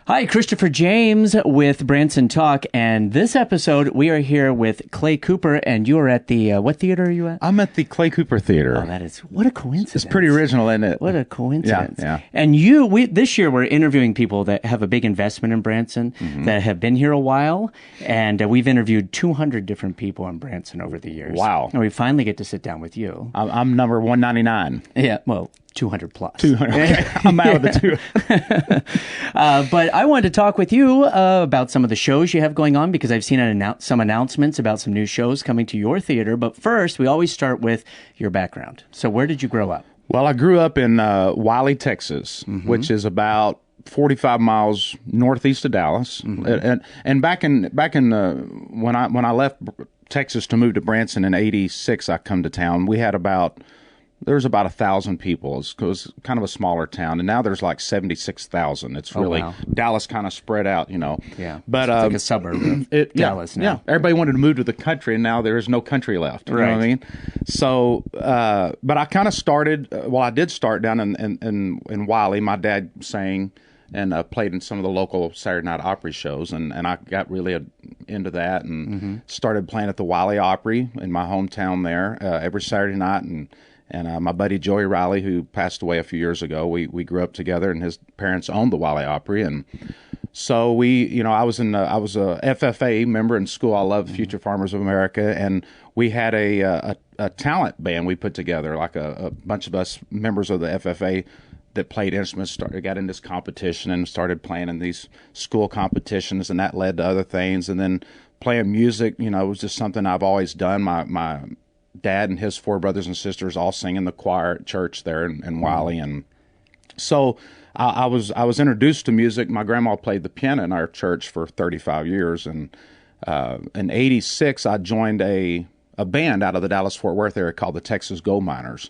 Hi, Christopher James with Branson Talk, and this episode we are here with Clay Cooper, and you are at the, what theater are you at? I'm at the Clay Cooper Theater. Oh, what a coincidence. It's pretty original, isn't it? What a coincidence. Yeah. And this year we're interviewing people that have a big investment in Branson, that have been here a while, and we've interviewed 200 different people in Branson over the years. Wow. And we finally get to sit down with you. I'm number 199. Yeah, well, 200 plus. 200. Okay. I'm out of the two. But I wanted to talk with you about some of the shows you have going on, because I've seen some announcements about some new shows coming to your theater. But first, we always start with your background. So where did you grow up? Well, I grew up in Wiley, Texas, which is about 45 miles northeast of Dallas. And back in when I left Texas to move to Branson in '86, I come to town. There was about 1,000 people. It was kind of a smaller town, and now there's like 76,000. It's really Dallas kind of spread out, Yeah, but it's like a suburb of Dallas now. Yeah, everybody wanted to move to the country, and now there is no country left. You know what I mean? So, but I kind of started. Well, I did start down in Wiley. My dad sang and played in some of the local Saturday Night Opry shows, and I got really into that and started playing at the Wiley Opry in my hometown there every Saturday night. And my buddy Joey Riley, who passed away a few years ago, we grew up together, and his parents owned the Wiley Opry, and so I was a FFA member in school. I love Future Farmers of America, and we had a talent band we put together, like a bunch of us members of the FFA that played instruments. Got in this competition and started playing in these school competitions, and that led to other things. And then playing music, was just something I've always done. My dad and his 4 brothers and sisters all sing in the choir at church there in Wiley, and so I was introduced to music. My grandma played the piano in our church for 35 years, and in '86 I joined a band out of the Dallas-Fort Worth area called the Texas Goldminors,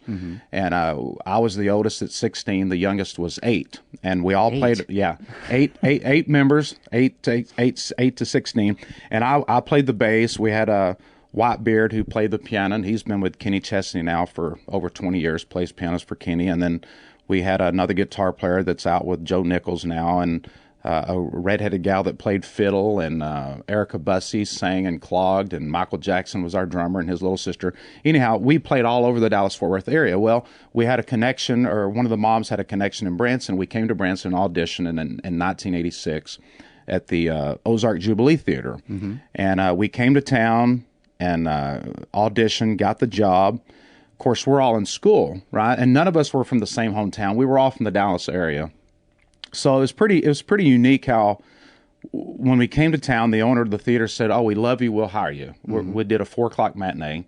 and I was the oldest at 16. The youngest was 8, and we all played. Yeah, eight members, 8 to 16, and I played the bass. We had a Whitebeard, who played the piano, and he's been with Kenny Chesney now for over 20 years, plays pianos for Kenny. And then we had another guitar player that's out with Joe Nichols now, and a redheaded gal that played fiddle, and Erica Bussey sang and clogged, and Michael Jackson was our drummer, and his little sister. Anyhow, we played all over the Dallas-Fort Worth area. Well, we had a connection, or one of the moms had a connection in Branson. We came to Branson and auditioned in 1986 at the Ozark Jubilee Theater. And we came to town and auditioned, got the job. Of course, we're all in school, right? And none of us were from the same hometown. We were all from the Dallas area. So it was pretty unique how when we came to town, the owner of the theater said, "Oh, we love you, we'll hire you." We did a 4:00 matinee,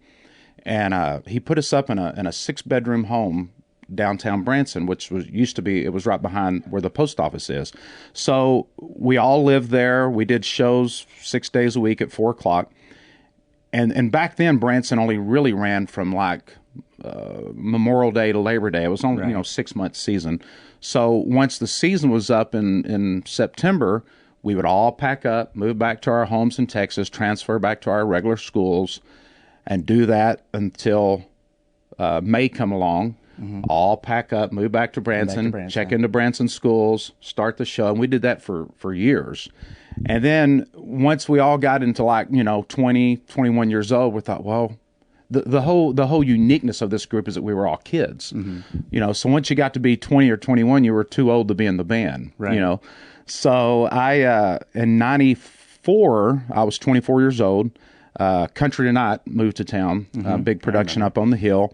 and he put us up in a 6-bedroom home downtown Branson, which it was right behind where the post office is. So we all lived there. We did shows 6 days a week at 4:00. And back then, Branson only really ran from like Memorial Day to Labor Day. It was only 6-month season. So once the season was up in September, we would all pack up, move back to our homes in Texas, transfer back to our regular schools, and do that until May come along. All pack up, move back to Branson, check into Branson schools, start the show. And we did that for years. And then once we all got into 20, 21 years old, we thought, well, the whole uniqueness of this group is that we were all kids. So once you got to be 20 or 21, you were too old to be in the band. Right. So I in '94 I was 24 years old. Country Tonight moved to town, big production up on the hill,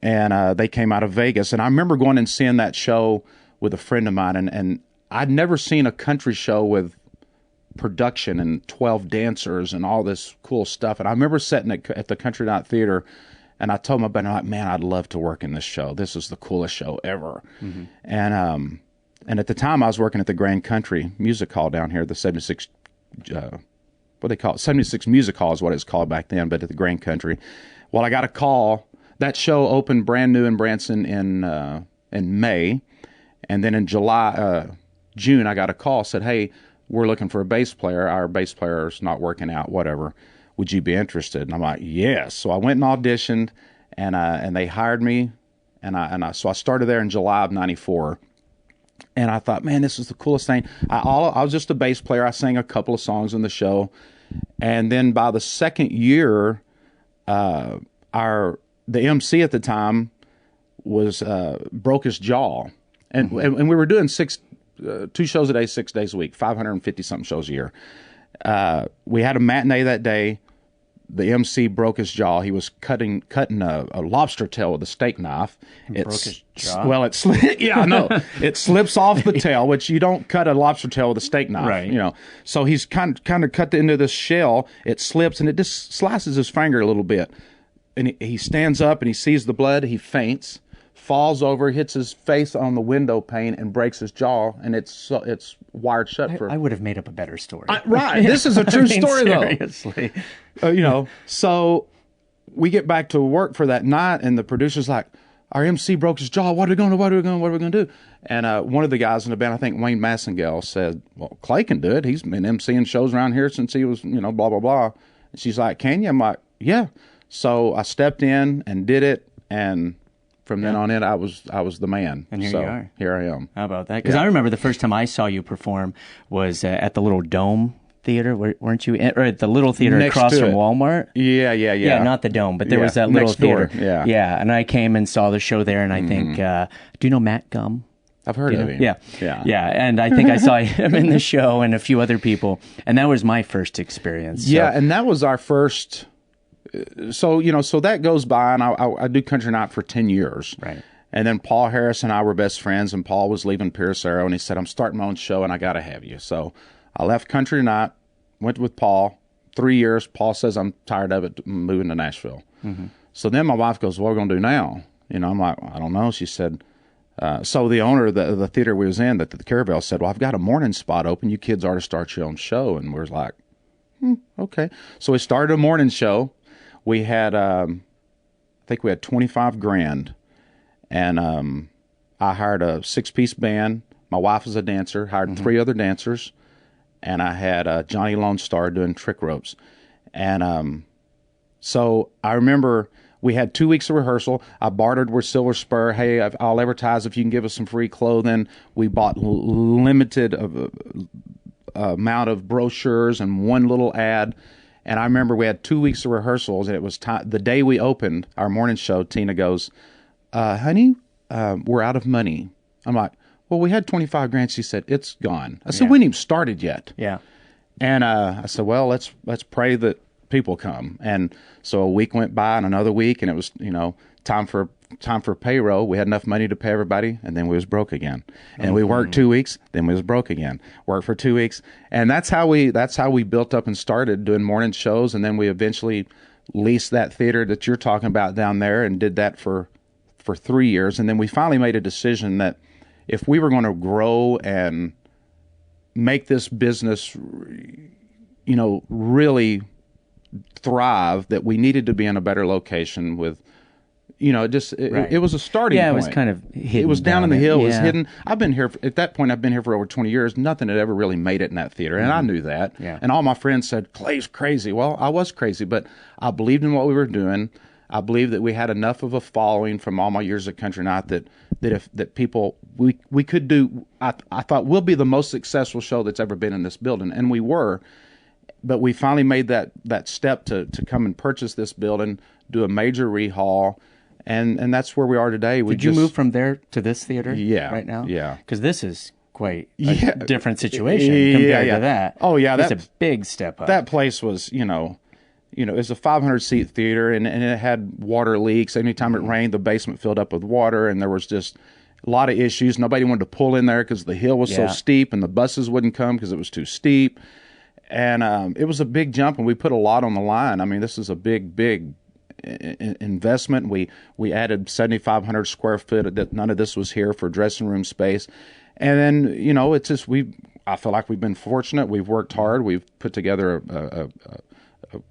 and they came out of Vegas. And I remember going and seeing that show with a friend of mine, and I'd never seen a country show with production and 12 dancers and all this cool stuff. And I remember sitting at the Country Night Theater, and I told my buddy, man, I'd love to work in this show. This is the coolest show ever. And at the time I was working at the Grand Country Music Hall down here, the 76, what they call it, 76 Music Hall is what it's called back then, but at the Grand Country. Well, I got a call. That show opened brand new in Branson in May. And then in June, I got a call, said, hey, we're looking for a bass player. Our bass player is not working out, whatever. Would you be interested? And I'm like, yes. So I went and auditioned, and they hired me, so I started there in July of '94. And I thought, man, this is the coolest thing. I was just a bass player. I sang a couple of songs in the show. And then by the second year, the MC at the time was broke his jaw. And we were doing 2 shows a day, 6 days a week, 550-something shows a year. We had a matinee that day. The MC broke his jaw. He was cutting a lobster tail with a steak knife. It broke his jaw? Well, it slips off the tail, which you don't cut a lobster tail with a steak knife. Right. You know. So he's kind of cut into this shell. It slips, and it just slices his finger a little bit. And he stands up, and he sees the blood. He faints, falls over, hits his face on the window pane, and breaks his jaw, and it's wired shut for... I would have made up a better story. Right. This is a true story, seriously. though. So we get back to work for that night, and the producer's like, our MC broke his jaw. What are we going to do? And one of the guys in the band, I think Wayne Massengale, said, well, Clay can do it. He's been MCing shows around here since he was, blah, blah, blah. And she's like, can you? I'm like, yeah. So I stepped in and did it, and... From then on in, I was the man. And here you are. Here I am. How about that? Because I remember the first time I saw you perform was at the little Dome Theater, weren't you? Or at the little theater across from Walmart? Yeah. Yeah, not the Dome, but there was that little theater. Yeah. Yeah, and I came and saw the show there, and I think, do you know Matt Gum? I've heard of him. Yeah. And I think I saw him in the show and a few other people, and that was my first experience. So. Yeah, and that was our first... So that goes by, and I do country night for 10 years. Right. And then Paul Harris and I were best friends, and Paul was leaving Pierce Arrow, and he said, I'm starting my own show, and I got to have you. So I left country night, went with Paul, 3 years. Paul says, I'm tired of it, moving to Nashville. Mm-hmm. So then my wife goes, what are we going to do now? I'm like, I don't know. She said, so the owner of the theater we was in, the Caravel, said, well, I've got a morning spot open. You kids ought to start your own show. And we was like, okay. So we started a morning show. We had, I think we had $25,000, and I hired a 6-piece band. My wife was a dancer, hired 3 other dancers, and I had Johnny Lone Star doing trick ropes. And so I remember we had 2 weeks of rehearsal. I bartered with Silver Spur. Hey, I'll advertise if you can give us some free clothing. We bought limited amount of brochures and one little ad. And I remember we had 2 weeks of rehearsals, and it was time. The day we opened our morning show, Tina goes, honey, we're out of money. I'm like, well, we had $25,000. She said, it's gone. I said, we ain't even started yet. Yeah. And I said, well, let's pray that people come. And so a week went by and another week, and it was, time for payroll. We had enough money to pay everybody, and then we was broke again. And we worked 2 weeks, then we was broke again. Worked for 2 weeks, and that's how we built up and started doing morning shows. And then we eventually leased that theater that you're talking about down there, and did that for 3 years. And then we finally made a decision that if we were going to grow and make this business, really thrive, that we needed to be in a better location with. It was a starting point. Yeah, it was kind of hidden. It was down in the hill. It was hidden. I've been here, at that point, I've been here for over 20 years. Nothing had ever really made it in that theater, and I knew that. Yeah. And all my friends said, Clay's crazy. Well, I was crazy, but I believed in what we were doing. I believed that we had enough of a following from all my years at Country Night that people, we could do, I thought, we'll be the most successful show that's ever been in this building, and we were. But we finally made that step to come and purchase this building, do a major rehaul, and that's where we are today. Did you move from there to this theater? Yeah, right now. Yeah, because this is quite a different situation compared to that. Oh yeah, that's a big step up. That place was, it's a 500-seat theater, and it had water leaks. Anytime it rained, the basement filled up with water, and there was just a lot of issues. Nobody wanted to pull in there because the hill was so steep, and the buses wouldn't come because it was too steep. And it was a big jump, and we put a lot on the line. I mean, this is a big investment. We added 7,500 square foot. That none of this was here for dressing room space. And then, it's just I feel like we've been fortunate. We've worked hard. We've put together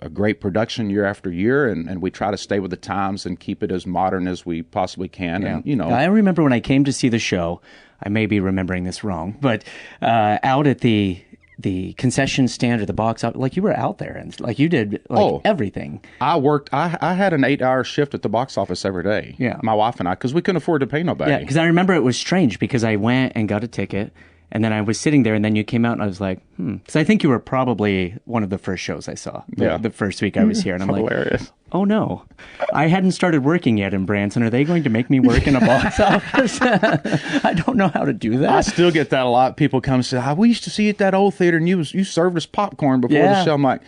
a great production year after year, and we try to stay with the times and keep it as modern as we possibly can. Yeah. And, I remember when I came to see the show, I may be remembering this wrong, but out at the the concession stand or the box up, like you were out there and like you did like everything. I had an 8-hour shift at the box office every day. Yeah. My wife and I, because we couldn't afford to pay nobody. Yeah, because I remember it was strange because I went and got a ticket. And then I was sitting there, and then you came out, and I was like, Because I think you were probably one of the first shows I saw the first week I was here. And I'm hilarious. Like, oh, no. I hadn't started working yet in Branson. Are they going to make me work in a box office? I don't know how to do that. I still get that a lot. People come and say, we used to see you at that old theater, and you served us popcorn before the show. I'm like,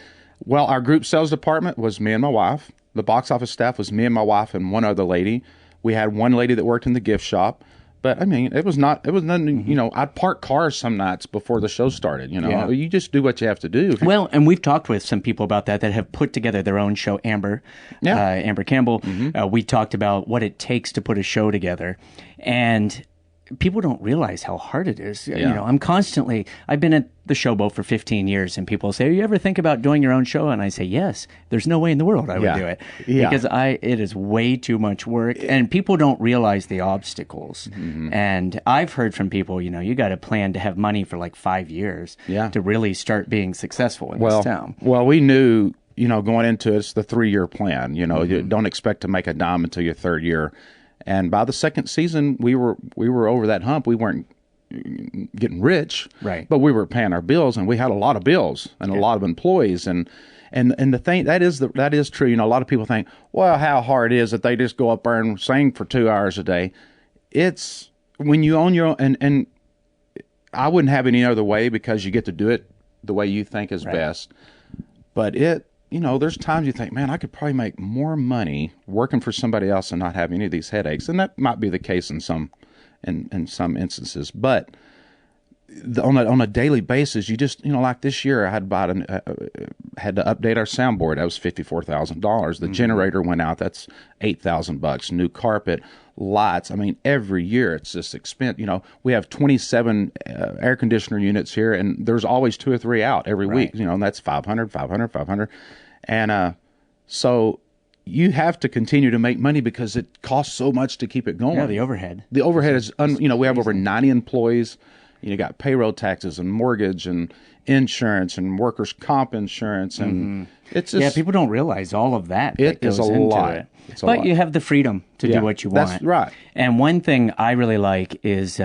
well, our group sales department was me and my wife. The box office staff was me and my wife and one other lady. We had one lady that worked in the gift shop. But I mean, it was nothing, I'd park cars some nights before the show started, You just do what you have to do. Well, and we've talked with some people about that have put together their own show, Amber Campbell. We talked about what it takes to put a show together. And people don't realize how hard it is. Yeah. I've been at the Showboat for 15 years, and people say, you ever think about doing your own show? And I say, yes. There's no way in the world I would do it. Yeah. Because it is way too much work, and people don't realize the obstacles. And I've heard from people, you got to plan to have money for like 5 years to really start being successful in this town. Well, we knew, going into it's the 3-year plan. You don't expect to make a dime until your third year. And by the second season, we were over that hump. We weren't getting rich, right? But we were paying our bills, and we had a lot of bills and a lot of employees. And the thing that is true. A lot of people think, well, how hard it is that they just go up there and sing for 2 hours a day. It's when you own your own, and I wouldn't have any other way because you get to do it the way you think is best. But there's times you think, man, I could probably make more money working for somebody else and not have any of these headaches. And that might be the case in some instances. But on a daily basis, you just, like this year, I had had to update our soundboard. That was $54,000. The generator went out. That's $8,000. New carpet, lights. I mean, every year it's just expense. We have 27 air conditioner units here, and there's always 2 or 3 out every week. And that's 500. And so you have to continue to make money because it costs so much to keep it going. Yeah, the overhead. The overhead is, we have over 90 employees. You got payroll taxes and mortgage and insurance and workers' comp insurance. And it's just... Yeah, people don't realize all of that. It is a lot. But you have the freedom to do what you want. That's right. And one thing I really like is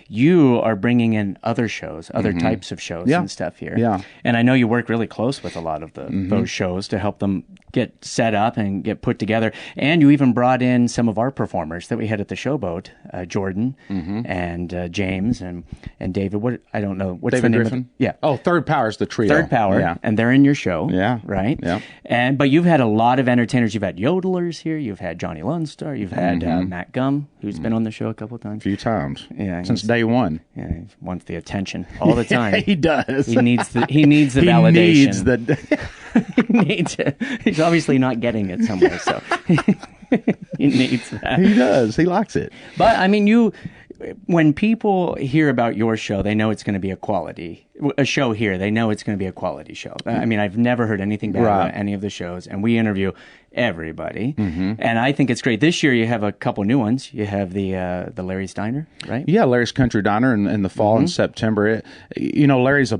you are bringing in other shows, other types of shows and stuff here. Yeah. And I know you work really close with a lot of those shows to help them get set up and get put together. And you even brought in some of our performers that we had at the Showboat, Jordan and James and David. I don't know. What's David the name Griffin? Yeah. Oh, Third Power is the trio. Third Power. Yeah. And they're in your show. Yeah. Right? Yeah. But you've had a lot of entertainers. You've had yodelers here. You've had Johnny Lunstar. You've had Matt Gum, who's been on the show a couple of times. A few times. Yeah. Since day one. Yeah, he wants the attention all the time. He does. He needs the validation. He needs it. He's obviously not getting it somewhere, so he needs that. He does. He likes it. But I mean, when people hear about your show, they know it's going to be a show here. They know it's going to be a quality show. I mean, I've never heard anything bad about any of the shows, and we interview everybody. And I think it's great. This year, you have a couple new ones. You have the Larry's Diner, right? Yeah, Larry's Country Diner in the fall in September. Larry's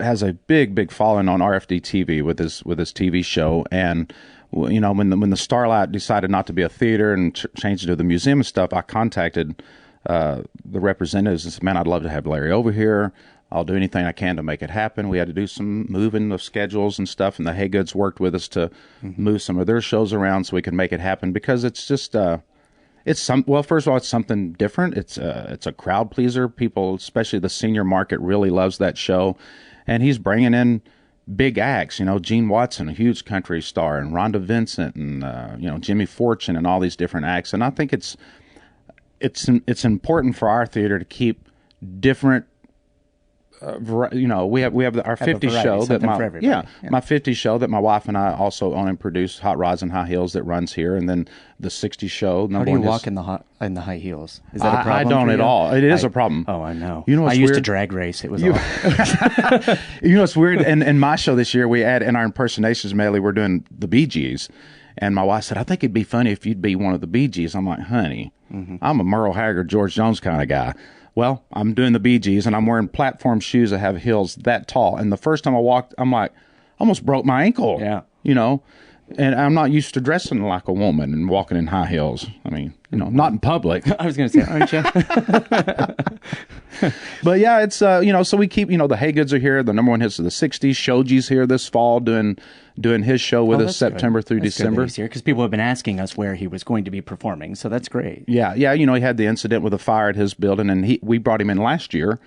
has a big following on RFD TV with his TV show, and when the Starlight decided not to be a theater and changed it to the museum and stuff, I contacted the representatives and said, man, I'd love to have Larry over here. I'll do anything I can to make it happen. We had to do some moving of schedules and stuff, and the Haygoods worked with us to move some of their shows around so we could make it happen, because it's just first of all, it's something different. It's a crowd pleaser. People, especially the senior market, really loves that show, and he's bringing in big acts. Gene Watson, a huge country star, and Rhonda Vincent, and Jimmy Fortune, and all these different acts. And I think it's important for our theater to keep different. We have our 50 show that my 50 show that my wife and I also own and produce, Hot Rods and High Heels, that runs here, and then the 60 show. How do you walk in the high heels? Is that a problem? I don't at all. It is a problem. Oh, I know. I used to drag race. It was awful. It's weird. And in my show this year, we add in our impersonations medley, we're doing the Bee Gees. And my wife said, I think it'd be funny if you'd be one of the Bee Gees. I'm like, honey, I'm a Merle Haggard, George Jones kind of guy. Well, I'm doing the Bee Gees, and I'm wearing platform shoes that have heels that tall. And the first time I walked, I'm like, almost broke my ankle. Yeah. You know, and I'm not used to dressing like a woman and walking in high heels. I mean, not in public. I was going to say, aren't you? But yeah, it's so we keep, the Haygoods are here. The number one hits of the '60s. Shoji's here this fall doing his show with us September through December. He's here because people have been asking us where he was going to be performing, so that's great. Yeah. He had the incident with the fire at his building, and we brought him in last year,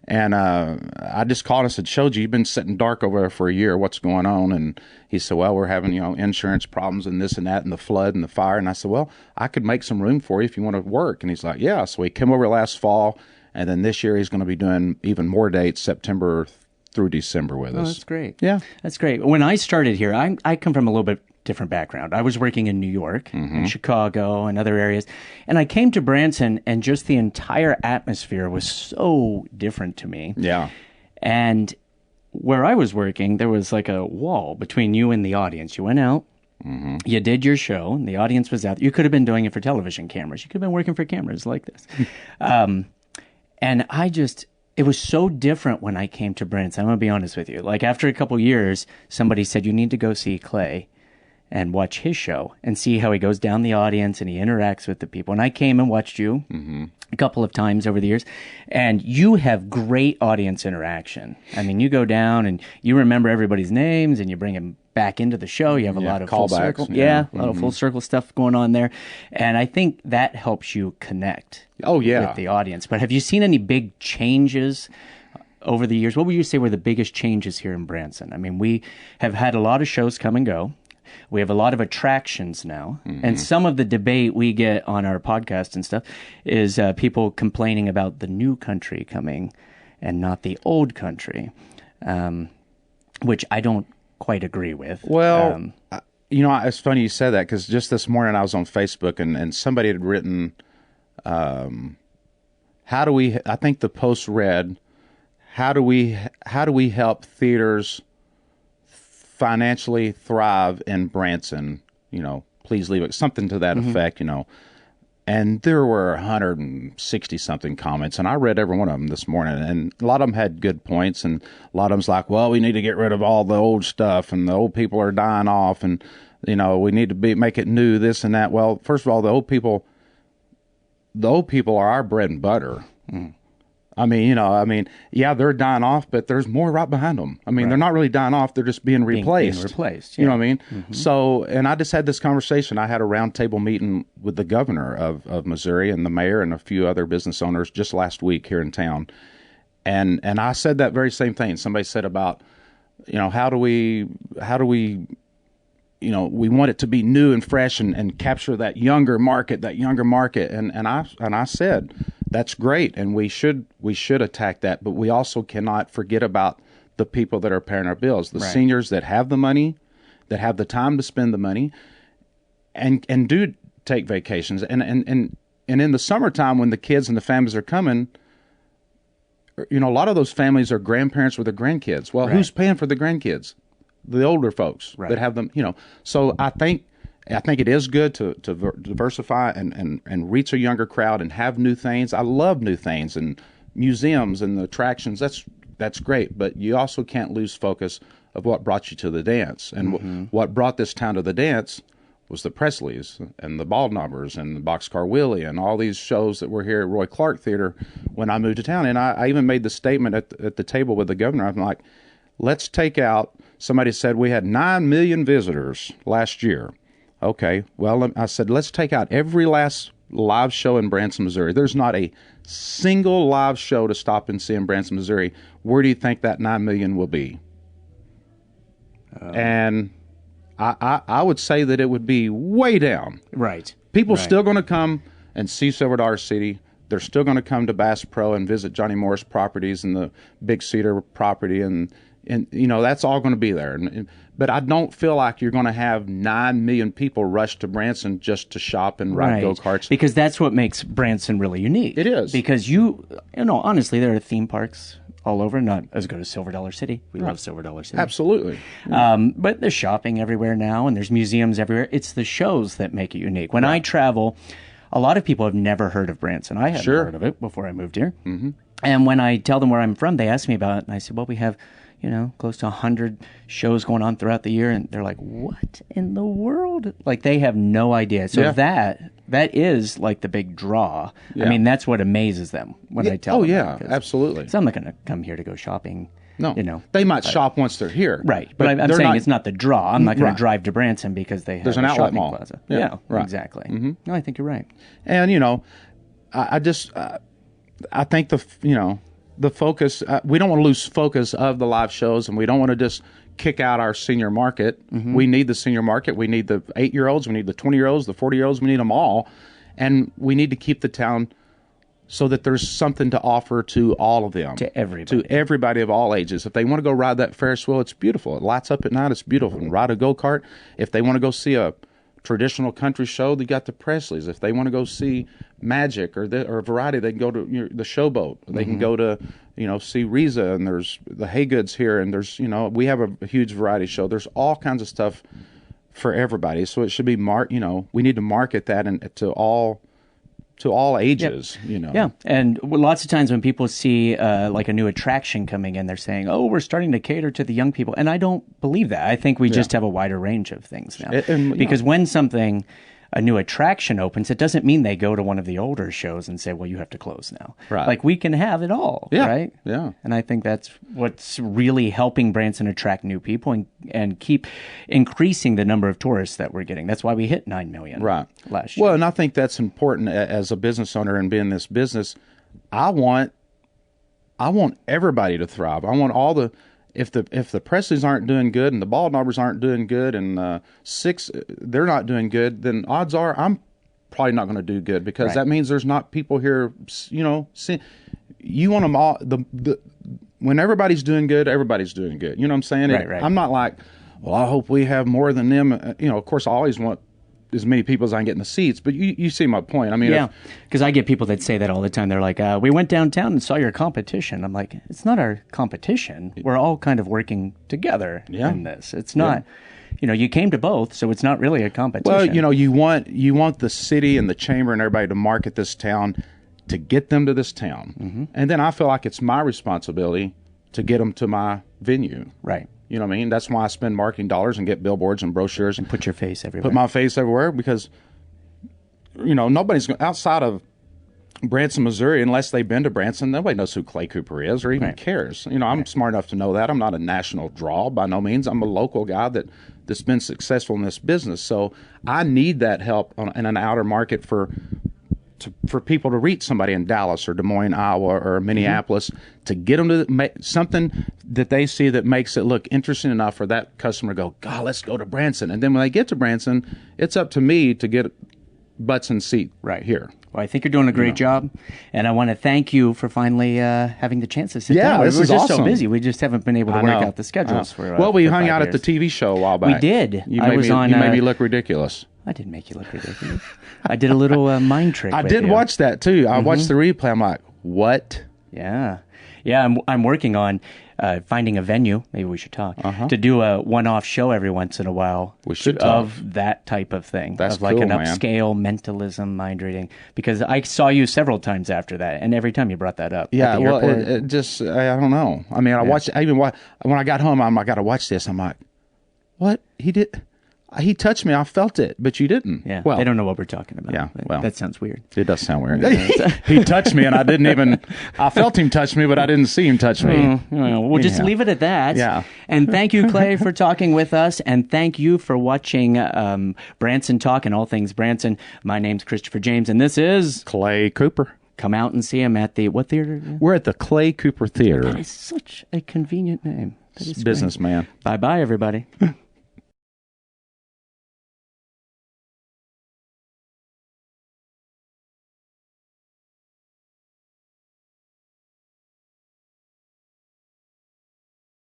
and I just called and said, Shoji, you've been sitting dark over there for a year. What's going on? And he said, well, we're having insurance problems and this and that and the flood and the fire. And I said, well, I could make some room for you if you want to work. And he's like, yeah. So he came over last fall. And then this year he's going to be doing even more dates, September through December with us. That's great. Yeah. That's great. When I started here, I come from a little bit different background. I was working in New York, in Chicago, and other areas. And I came to Branson, and just the entire atmosphere was so different to me. Yeah. And where I was working, there was like a wall between you and the audience. You went out. You did your show, and the audience was out. You could have been doing it for television cameras. You could have been working for cameras like this. And it was so different when I came to Branson. I'm going to be honest with you. Like, after a couple years, somebody said, you need to go see Clay and watch his show and see how he goes down the audience and he interacts with the people. And I came and watched you a couple of times over the years, and you have great audience interaction. I mean, you go down and you remember everybody's names and you bring them back into the show. You have a lot of full circle. Yeah, a lot of full circle stuff going on there. And I think that helps you connect with the audience. But have you seen any big changes over the years? What would you say were the biggest changes here in Branson? I mean, we have had a lot of shows come and go. We have a lot of attractions now. And some of the debate we get on our podcast and stuff is people complaining about the new country coming and not the old country, which I don't quite agree with. Well, it's funny you said that, because just this morning I was on Facebook and somebody had written, I think the post read, how do we help theaters financially thrive in Branson? Please leave it, something to that effect, And there were 160 something comments, and I read every one of them this morning, and a lot of them had good points, and a lot of them's like, well, we need to get rid of all the old stuff, and the old people are dying off, and we need to make it new, this and that. Well, first of all, the old people are our bread and butter. I mean, yeah, they're dying off, but there's more right behind them. I mean, they're not really dying off; they're just being replaced. Being replaced. Yeah. You know what I mean? So, and I just had this conversation. I had a roundtable meeting with the governor of Missouri and the mayor and a few other business owners just last week here in town, and I said that very same thing. Somebody said about, how do we we want it to be new and fresh and capture that younger market, and I said, that's great, and we should attack that, but we also cannot forget about the people that are paying our bills, the seniors that have the money, that have the time to spend the money, and do take vacations, and in the summertime when the kids and the families are coming, a lot of those families are grandparents with their grandkids. Well, who's paying for the grandkids? The older folks that have them, So I think it is good to diversify and reach a younger crowd and have new things. I love new things and museums and the attractions. That's great, but you also can't lose focus of what brought you to the dance. And what brought this town to the dance was the Presleys and the Baldknobbers and the Boxcar Willie and all these shows that were here at Roy Clark Theater when I moved to town. And I even made the statement at the table with the governor. I'm like, let's take out. Somebody said we had 9 million visitors last year. Okay, well, I said, let's take out every last live show in Branson, Missouri. There's not a single live show to stop and see in Branson, Missouri. Where do you think that 9 million will be? And I would say that it would be way down. Right. People still going to come and see Silver Dollar City. They're still going to come to Bass Pro and visit Johnny Morris properties and the Big Cedar property, and that's all going to be there. But I don't feel like you're going to have 9 million people rush to Branson just to shop and ride go-karts. Because that's what makes Branson really unique. It is. Because honestly, there are theme parks all over, not as good as Silver Dollar City. We love Silver Dollar City. Absolutely. But there's shopping everywhere now, and there's museums everywhere. It's the shows that make it unique. When I travel, a lot of people have never heard of Branson. I hadn't Sure. heard of it before I moved here. And when I tell them where I'm from, they ask me about it, and I said, well, we have, close to 100 shows going on throughout the year, and they're like, what in the world? Like, they have no idea. So that is like the big draw. Yeah. I mean, that's what amazes them when I tell them. Oh, yeah, that, absolutely. So I'm not going to come here to go shopping. No, they might shop once they're here. Right. But I'm saying it's not the draw. I'm not going to drive to Branson because they have There's an a outlet shopping mall. plaza. Yeah, right. Exactly. No, I think you're right. And, I just, I think the focus, we don't want to lose focus of the live shows, and we don't want to just kick out our senior market. We need the senior market. We need the 8-year-olds. We need the 20-year-olds, the 40-year-olds. We need them all. And we need to keep the town so that there's something to offer to all of them. To everybody. To everybody of all ages. If they want to go ride that Ferris wheel, it's beautiful. It lights up at night. It's beautiful. And ride a go-kart. If they want to go see a traditional country show, they got the Presleys. If they want to go see magic or variety, they can go to the Showboat. They can go to see Riza, and there's the Haygoods here, and there's we have a huge variety show. There's all kinds of stuff for everybody. So it should be we need to market that and to all ages. Yeah, and lots of times when people see like a new attraction coming in, they're saying, "Oh, we're starting to cater to the young people," and I don't believe that. I think we just have a wider range of things now. Because when a new attraction opens, it doesn't mean they go to one of the older shows and say, well, you have to close now. Right. Like, we can have it all, right? Yeah. And I think that's what's really helping Branson attract new people and keep increasing the number of tourists that we're getting. That's why we hit 9 million last year. Well, and I think that's important as a business owner and being in this business. I want everybody to thrive. I want all the... If the Presleys aren't doing good and the Baldnarbers aren't doing good and they're not doing good, then odds are I'm probably not going to do good because that means there's not people here. You want them all. When everybody's doing good, everybody's doing good. You know what I'm saying? Right. I'm not like, well, I hope we have more than them. Of course, I always want as many people as I can get in the seats, but you see my point. I mean, because I get people that say that all the time. They're like, we went downtown and saw your competition. I'm like, it's not our competition. We're all kind of working together in this. It's not, you came to both, so it's not really a competition. Well, you want the city and the chamber and everybody to market this town to get them to this town. And then I feel like it's my responsibility to get them to my venue. Right. You know what I mean? That's why I spend marketing dollars and get billboards and brochures. And put your face everywhere. Put my face everywhere because, nobody's outside of Branson, Missouri, unless they've been to Branson, nobody knows who Clay Cooper is or even cares. I'm smart enough to know that. I'm not a national draw by no means. I'm a local guy that's been successful in this business. So I need that help in an outer market for people to reach somebody in Dallas or Des Moines, Iowa, or Minneapolis to get them to make something that they see that makes it look interesting enough for that customer to go, God, let's go to Branson. And then when they get to Branson, it's up to me to get butts in seat here. Well, I think you're doing a great job, and I want to thank you for finally having the chance to sit down. This We're is just awesome. so busy. We just haven't been able to work out the schedules for we for hung 5 out years. at the TV show a while back. We did. You made me look ridiculous. I didn't make you look ridiculous. I did a little mind trick. I did watch that too. I watched the replay. I'm like, what? Yeah. I'm working on finding a venue. Maybe we should talk to do a one-off show every once in a while. We should of that type of thing. That's of like cool, an man. Upscale mentalism mind reading. Because I saw you several times after that, and every time you brought that up. Yeah. At the Well, airport. it just I don't know. I mean, I watched. I even when I got home, I got to watch this. I'm like, what he did. He touched me. I felt it, but you didn't. Yeah, well, they don't know what we're talking about. Yeah, well, that sounds weird. It does sound weird. He touched me, and I didn't even. I felt him touch me, but I didn't see him touch me. We'll just leave it at that. Yeah. And thank you, Clay, for talking with us, and thank you for watching Branson Talk and all things Branson. My name's Christopher James, and this is Clay Cooper. Come out and see him at the what theater? We're at the Clay Cooper Theater. That is such a convenient name. Businessman. Bye, everybody.